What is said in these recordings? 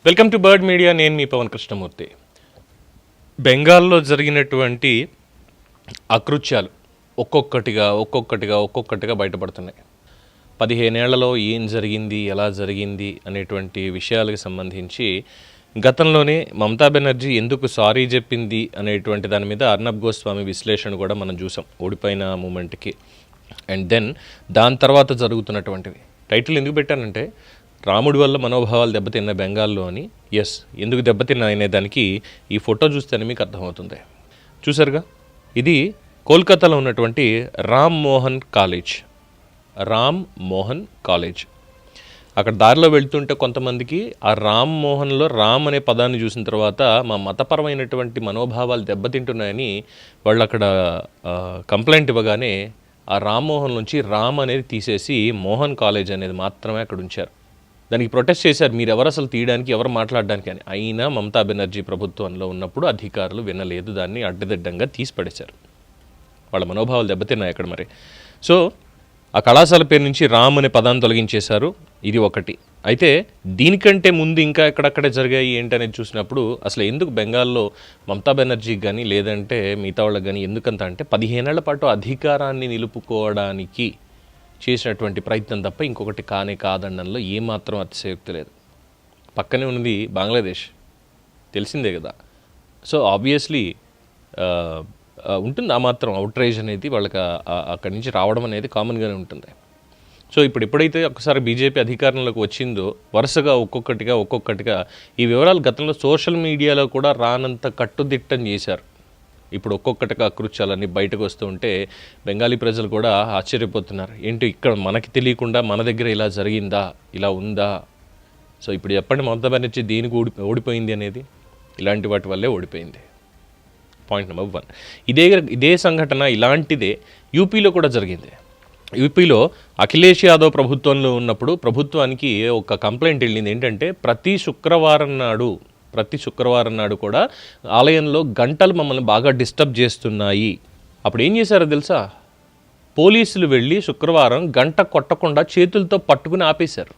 Welcome to bird media. నేను మీ పవన్ కృష్ణమూర్తి. బెంగాల్లో జరిగినటువంటి అకృత్యాలు ఒక్కొక్కటిగా బయటపడుతున్నాయి. 15 ఏళ్లలో ఏం జరిగింది, ఎలా జరిగింది అనేటువంటి విషయాలకు సంబంధించి గతంలోనే మమతా బెనర్జీ ఎందుకు సారీ చెప్పింది అనేటువంటి దాని మీద అర్నబ్ గోస్వామి విశ్లేషణ కూడా మనం చూసాం ఓడిపోయిన మూమెంట్కి. అండ్ దెన్ దాని తర్వాత జరుగుతున్నటువంటివి. టైటిల్ ఎందుకు పెట్టానంటే రాముడి వల్ల మనోభావాలు దెబ్బతిన్న బెంగాల్లో అని. ఎస్, ఎందుకు దెబ్బతిన్నా అనే దానికి ఈ ఫోటో చూస్తేనే మీకు అర్థమవుతుంది. చూసారుగా, ఇది కోల్కతాలో ఉన్నటువంటి రామ్ మోహన్ కాలేజ్. అక్కడ దారిలో వెళ్తుంటే కొంతమందికి ఆ రామ్ మోహన్లో రామ్ అనే పదాన్ని చూసిన తర్వాత మా మతపరమైనటువంటి మనోభావాలు దెబ్బతింటున్నాయని వాళ్ళు అక్కడ కంప్లైంట్ ఇవ్వగానే ఆ రామ్ మోహన్ నుంచి రామ్ అనేది తీసేసి మోహన్ కాలేజ్ అనేది మాత్రమే అక్కడ ఉంచారు. దానికి ప్రొటెస్ట్ చేశారు, మీరు ఎవరు అసలు తీయడానికి, ఎవరు మాట్లాడడానికి అని. అయినా మమతా బెనర్జీ ప్రభుత్వంలో ఉన్నప్పుడు అధికారులు వినలేదు, దాన్ని అడ్డదిడ్డంగా తీసి పడేశారు. వాళ్ళ మనోభావాలు దెబ్బతిన్నాయి అక్కడ మరి. సో ఆ కళాశాల పేరు నుంచి రామ్ అనే పదాన్ని తొలగించేశారు. ఇది ఒకటి. అయితే దీనికంటే ముందు ఇంకా ఎక్కడక్కడే జరిగాయి ఏంటనేది చూసినప్పుడు అసలు ఎందుకు బెంగాల్లో మమతా బెనర్జీకి కానీ లేదంటే మిగతా వాళ్ళకి కానీ ఎందుకంత అంటే 15 ఏళ్ల పాటు అధికారాన్ని నిలుపుకోవడానికి చేసినటువంటి ప్రయత్నం తప్ప ఇంకొకటి కాదనడంలో ఏమాత్రం అతిశయోక్తి లేదు. పక్కనే ఉన్నది బంగ్లాదేశ్, తెలిసిందే కదా. సో ఆబ్వియస్లీ ఉంటుంది ఆ మాత్రం అవుట్రేజ్ అనేది వాళ్ళకి అక్కడి నుంచి రావడం అనేది కామన్గానే ఉంటుంది. సో ఎప్పుడైతే ఒకసారి బీజేపీ అధికారంలోకి వచ్చిందో వరుసగా ఒక్కొక్కటిగా ఈ వివరాలు గతంలో సోషల్ మీడియాలో కూడా రానంత కట్టుదిట్టం చేశారు. ఇప్పుడు ఒక్కొక్కటిగా అకృత్యాలన్నీ బయటకు వస్తూ ఉంటే బెంగాలీ ప్రజలు కూడా ఆశ్చర్యపోతున్నారు. ఏంటి ఇక్కడ మనకి తెలియకుండా మన దగ్గర ఇలా జరిగిందా, ఇలా ఉందా? సో ఇప్పుడు చెప్పండి, మమతా బెనర్జీ దేనికి ఓడిపోయింది అనేది ఇలాంటి వాటి వల్లే ఓడిపోయింది. Point number 1. ఇదే సంఘటన ఇలాంటిదే యూపీలో కూడా జరిగింది. యూపీలో అఖిలేష్ యాదవ్ ప్రభుత్వంలో ఉన్నప్పుడు ప్రభుత్వానికి ఒక కంప్లైంట్ వెళ్ళింది. ఏంటంటే ప్రతి శుక్రవారం నాడు కూడా ఆలయంలో గంటలు మమ్మల్ని బాగా డిస్టర్బ్ చేస్తున్నాయి. అప్పుడు ఏం చేశారో తెలుసా? పోలీసులు వెళ్ళి శుక్రవారం గంట కొట్టకుండా చేతులతో పట్టుకుని ఆపేశారు.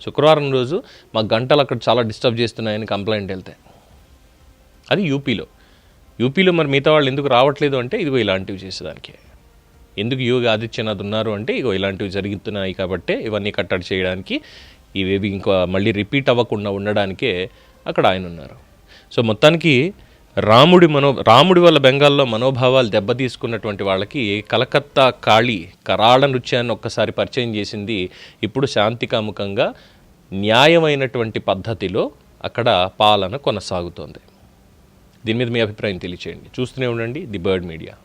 శుక్రవారం రోజు మా గంటలు అక్కడ చాలా డిస్టర్బ్ చేస్తున్నాయని కంప్లైంట్ వెళ్తే. అది యూపీలో మరి మిగతా వాళ్ళు ఎందుకు రావట్లేదు అంటే ఇదిగో ఇలాంటివి చేసేదానికి. ఎందుకు యోగి ఆదిత్యనాథ్ ఉన్నారు అంటే ఇగో ఇలాంటివి జరుగుతున్నాయి కాబట్టే ఇవన్నీ కట్టడి చేయడానికి, ఇవేవి ఇంకా మళ్ళీ రిపీట్ అవ్వకుండా ఉండడానికే అక్కడ ఆయన ఉన్నారు. సో మొత్తానికి రాముడి వల్ల బెంగాల్లో మనోభావాలు దెబ్బతీసుకున్నటువంటి వాళ్ళకి కలకత్తా కాళీ కరాళ నృత్యాన్ని ఒక్కసారి పరిచయం చేసింది. ఇప్పుడు శాంతికాముకంగా న్యాయమైనటువంటి పద్ధతిలో అక్కడ పాలన కొనసాగుతోంది. దీని మీద మీ అభిప్రాయం తెలియచేయండి. చూస్తూనే ఉండండి ది బర్డ్ మీడియా.